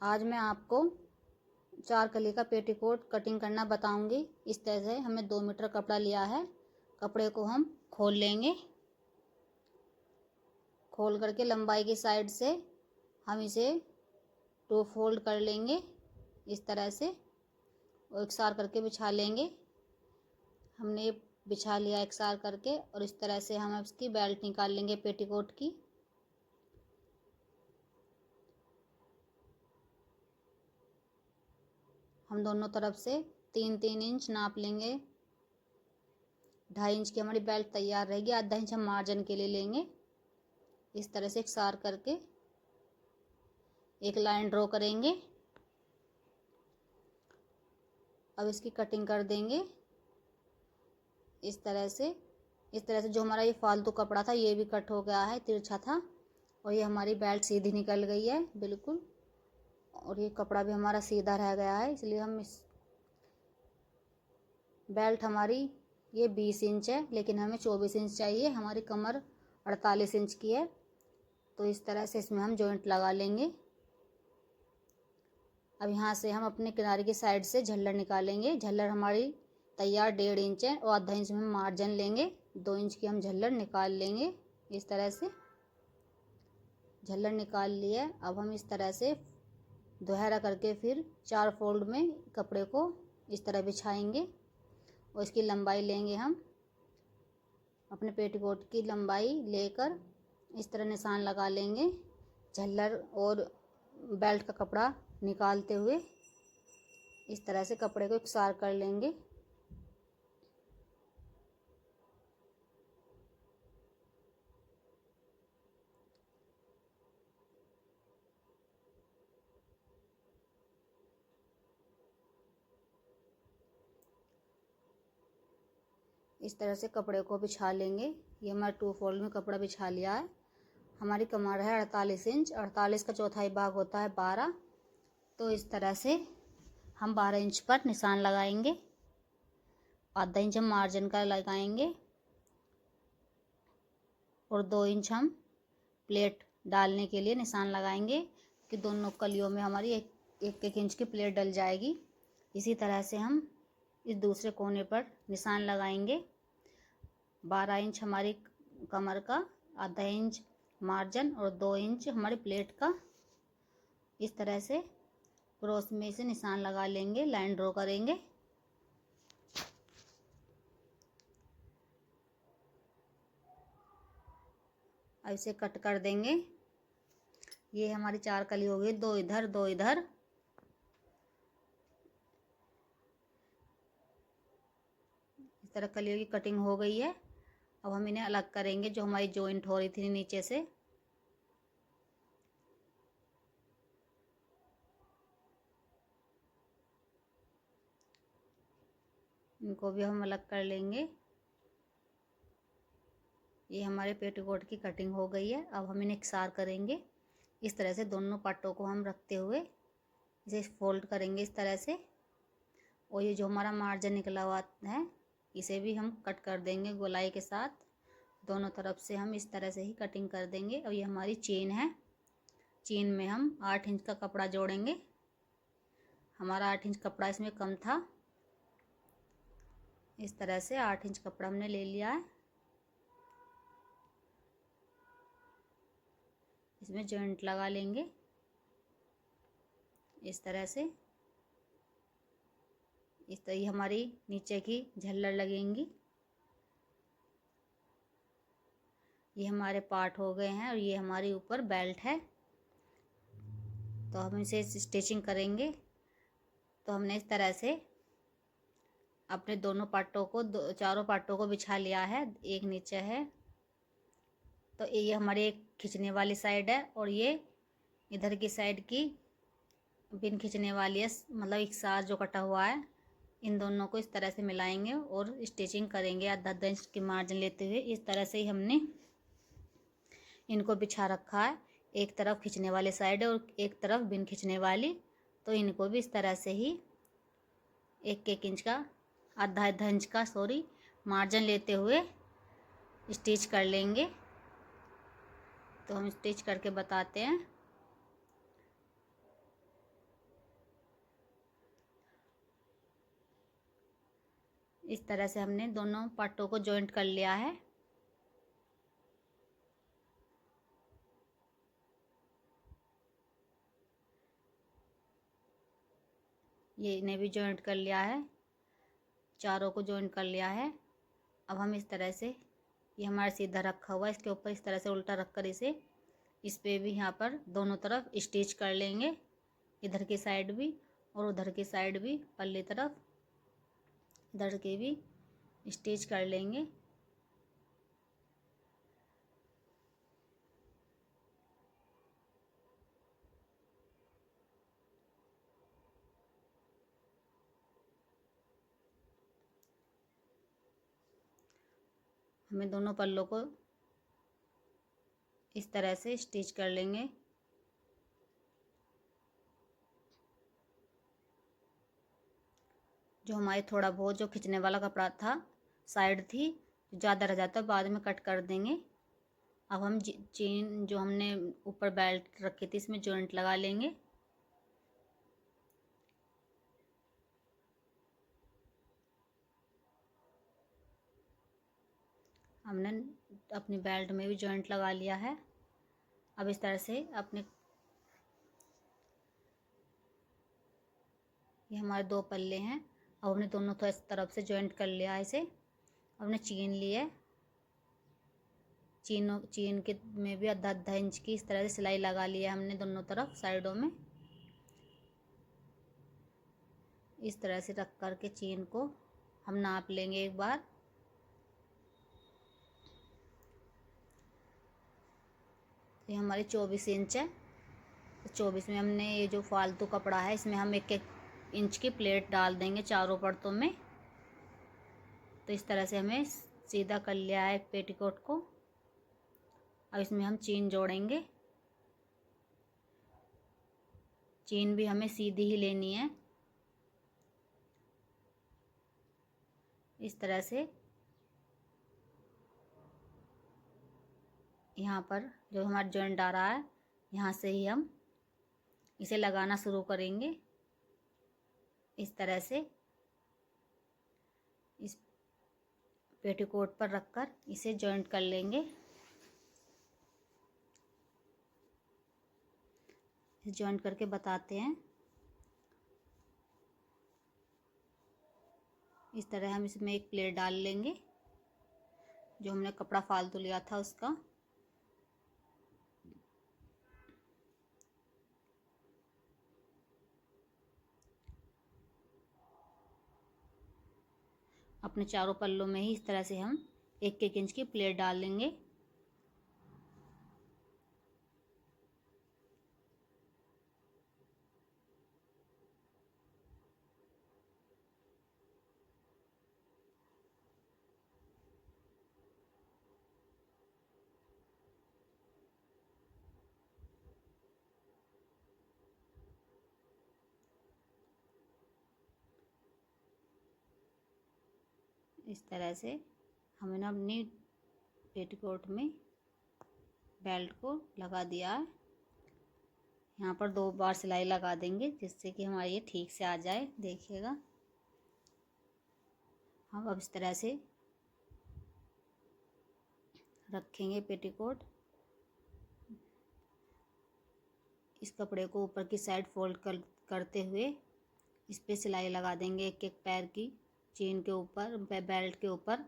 आज मैं आपको 4 कली का पेटीकोट कटिंग करना बताऊंगी। इस तरह से हमें 2 मीटर कपड़ा लिया है। कपड़े को हम खोल लेंगे। खोल करके लंबाई की साइड से हम इसे 2 फोल्ड कर लेंगे इस तरह से, और एकसार करके बिछा लेंगे। हमने ये बिछा लिया एकसार करके, और इस तरह से हम इसकी बेल्ट निकाल लेंगे पेटीकोट की। हम दोनों तरफ से 3-3 इंच नाप लेंगे। 2.5 इंच की हमारी बेल्ट तैयार रहेगी। आधा इंच हम मार्जिन के लिए लेंगे। इस तरह से एकसार करके एक लाइन ड्रॉ करेंगे। अब इसकी कटिंग कर देंगे इस तरह से। जो हमारा ये फालतू कपड़ा था ये भी कट हो गया है, तिरछा था, और ये हमारी बेल्ट सीधी निकल गई है बिल्कुल। और ये कपड़ा भी हमारा सीधा रह गया है, इसलिए हम इस बेल्ट हमारी ये 20 इंच है, लेकिन हमें 24 इंच चाहिए। हमारी कमर 48 इंच की है, तो इस तरह से इसमें हम जॉइंट लगा लेंगे। अब यहाँ से हम अपने किनारे की साइड से झल्लर निकालेंगे। झल्लर हमारी तैयार 1.5 इंच है, और आधा इंच में हम मार्जिन लेंगे। 2 इंच की हम झल्लर निकाल लेंगे इस तरह से। झल्लर निकाल लिया। अब हम इस तरह से दोहरा करके फिर 4 फोल्ड में कपड़े को इस तरह बिछाएंगे, और इसकी लंबाई लेंगे हम। अपने पेटीकोट की लंबाई लेकर इस तरह निशान लगा लेंगे, झल्लर और बेल्ट का कपड़ा निकालते हुए। इस तरह से कपड़े को एकसार कर लेंगे। इस तरह से कपड़े को बिछा लेंगे। ये हमारा 2 फोल्ड में कपड़ा बिछा लिया है। हमारी कमर है 48 इंच। 48 का चौथाई भाग होता है 12। तो इस तरह से हम 12 इंच पर निशान लगाएंगे। आधा इंच हम मार्जिन का लगाएंगे, और 2 इंच हम प्लेट डालने के लिए निशान लगाएंगे, कि दोनों कलियों में हमारी एक इंच की प्लेट डल जाएगी। इसी तरह से हम इस दूसरे कोने पर निशान लगाएंगे। 12 इंच हमारी कमर का, आधा इंच मार्जिन, और 2 इंच हमारी प्लेट का। इस तरह से क्रॉस में से निशान लगा लेंगे, लाइन ड्रॉ करेंगे। अब इसे कट कर देंगे। ये हमारी 4 कली हो गई, 2 इधर 2 इधर। इस तरह कलियों की कटिंग हो गई है। अब हम इन्हें अलग करेंगे, जो हमारी जॉइंट हो रही थी नीचे से। इनको भी हम अलग कर लेंगे। ये हमारे पेटीकोट की कटिंग हो गई है। अब हम इन्हें एकसार करेंगे। इस तरह से दोनों पार्टों को हम रखते हुए इसे फोल्ड करेंगे इस तरह से। और ये जो हमारा मार्जिन निकला हुआ है इसे भी हम कट कर देंगे गोलाई के साथ। दोनों तरफ से हम इस तरह से ही कटिंग कर देंगे। और ये हमारी चेन है। चेन में हम 8 इंच का कपड़ा जोड़ेंगे। हमारा 8 इंच कपड़ा इसमें कम था। इस तरह से 8 इंच कपड़ा हमने ले लिया है। इसमें जॉइंट लगा लेंगे इस तरह से। इस तरह हमारी नीचे की झल्लर लगेंगी। ये हमारे पार्ट हो गए हैं, और ये हमारी ऊपर बेल्ट है। तो हम इसे स्टिचिंग करेंगे। तो हमने इस तरह से अपने दोनों पार्टों को, चारों पार्टों को बिछा लिया है। एक नीचे है, तो ये हमारी एक खींचने वाली साइड है, और ये इधर की साइड की पिन खींचने वाली है, मतलब एक साथ जो कटा हुआ है। इन दोनों को इस तरह से मिलाएंगे और स्टिचिंग करेंगे आधा इंच की मार्जिन लेते हुए। इस तरह से ही हमने इनको बिछा रखा है। एक तरफ खींचने वाली साइड है और एक तरफ बिन खींचने वाली। तो इनको भी इस तरह से ही 1-1 इंच का, आधा इंच का मार्जिन लेते हुए स्टिच कर लेंगे। तो हम स्टिच करके बताते हैं। इस तरह से हमने दोनों पार्टों को जॉइंट कर लिया है। ये इन्हें भी जॉइंट कर लिया है, चारों को जॉइंट कर लिया है। अब हम इस तरह से, ये हमारा सीधा रखा हुआ है, इसके ऊपर इस तरह से उल्टा रखकर इस पे भी यहाँ पर दोनों तरफ स्टिच कर लेंगे, इधर की साइड भी और उधर की साइड भी, पल्ली तरफ इधर के भी स्टिच कर लेंगे। हमें दोनों पल्लों को इस तरह से स्टिच कर लेंगे। जो हमारे थोड़ा बहुत जो खींचने वाला कपड़ा था, साइड थी, ज़्यादा रह जाता है बाद में कट कर देंगे। अब हम चेन जो हमने ऊपर बेल्ट रखी थी इसमें जॉइंट लगा लेंगे। हमने अपनी बेल्ट में भी जॉइंट लगा लिया है। अब इस तरह से अपने, ये हमारे दो पल्ले हैं। अब हमने दोनों तरफ से जॉइंट कर लिया है इसे। हमने चीन लिए, चीन के में भी आधा आधा इंच की इस तरह से सिलाई लगा लिया हमने दोनों तरफ साइडों में। इस तरह से रख कर के चीन को हम नाप लेंगे एक बार। ये हमारी 24 इंच है। 24 में हमने ये जो फालतू कपड़ा है इसमें हम 1-1 इंच की प्लेट डाल देंगे चारों परतों में। तो इस तरह से हमें सीधा कर लिया है पेटीकोट को। अब इसमें हम चीन जोड़ेंगे। चीन भी हमें सीधी ही लेनी है, इस तरह से। यहाँ पर जो हमारा जॉइंट आ रहा है, यहाँ से ही हम इसे लगाना शुरू करेंगे। इस तरह से इस पेटीकोट पर रखकर इसे जॉइंट कर लेंगे। जॉइंट करके बताते हैं। इस तरह हम इसमें एक प्लेट डाल लेंगे, जो हमने कपड़ा फालतू लिया था उसका। अपने चारों पल्लों में ही इस तरह से हम 1-1 इंच की प्लेट डाल लेंगे। इस तरह से हमने अपनी पेटीकोट में बेल्ट को लगा दिया है। यहाँ पर 2 बार सिलाई लगा देंगे जिससे कि हमारी ये ठीक से आ जाए। देखिएगा, हम अब इस तरह से रखेंगे पेटीकोट। इस कपड़े को ऊपर की साइड फोल्ड करते हुए इस पे सिलाई लगा देंगे 1-1 पैर की, चेन के ऊपर, बेल्ट के ऊपर।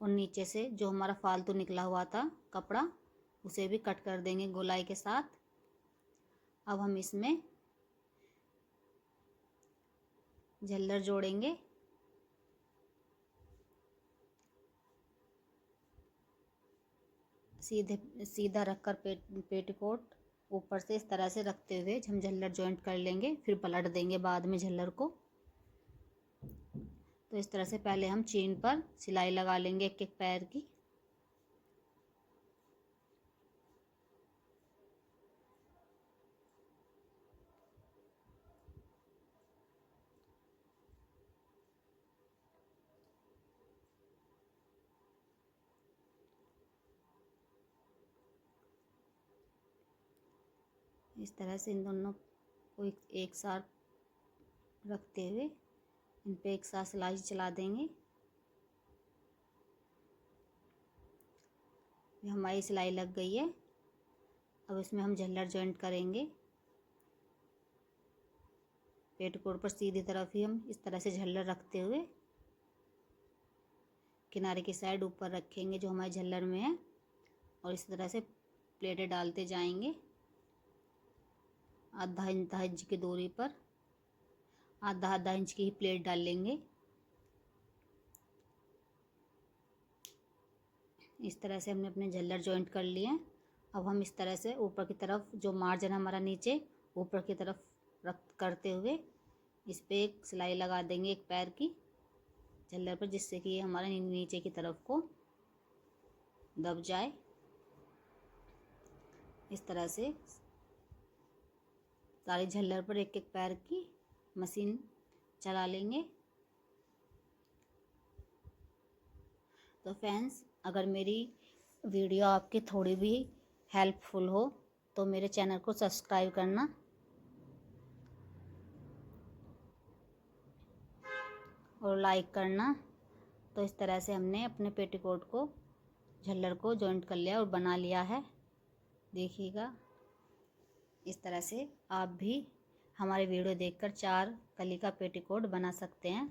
और नीचे से जो हमारा फालतू निकला हुआ था कपड़ा, उसे भी कट कर देंगे गोलाई के साथ। अब हम इसमें झल्लर जोड़ेंगे। सीधा रखकर पेटीकोट ऊपर से इस तरह से रखते हुए हम झल्लर जॉइंट कर लेंगे, फिर पलट देंगे बाद में झल्लर को। तो इस तरह से पहले हम चेन पर सिलाई लगा लेंगे 1-1 पैर की। इस तरह से इन दोनों को एक साथ रखते हुए इन पे एक साथ सिलाई चला देंगे। ये हमारी सिलाई लग गई है। अब इसमें हम झल्लर जॉइंट करेंगे। पेटीकोट पर सीधी तरफ ही हम इस तरह से झल्लर रखते हुए किनारे की साइड ऊपर रखेंगे जो हमारे झल्लर में है, और इस तरह से प्लेटें डालते जाएंगे। आधा इंच की दूरी पर आधा इंच की ही प्लेट डाल लेंगे। इस तरह से हमने अपने झल्लर जॉइंट कर लिए हैं। अब हम इस तरह से ऊपर की तरफ जो मार्जिन हमारा नीचे ऊपर की तरफ रख करते हुए इस पे एक सिलाई लगा देंगे एक पैर की झल्लर पर, जिससे कि ये हमारे नीचे की तरफ को दब जाए। इस तरह से सारी झल्लर पर एक एक पैर की मशीन चला लेंगे। तो फ्रेंड्स, अगर मेरी वीडियो आपकी थोड़ी भी हेल्पफुल हो तो मेरे चैनल को सब्सक्राइब करना और लाइक करना। तो इस तरह से हमने अपने पेटीकोट को झल्लर को जॉइंट कर लिया और बना लिया है। देखिएगा, इस तरह से आप भी हमारे वीडियो देखकर 4 कली का पेटीकोट बना सकते हैं।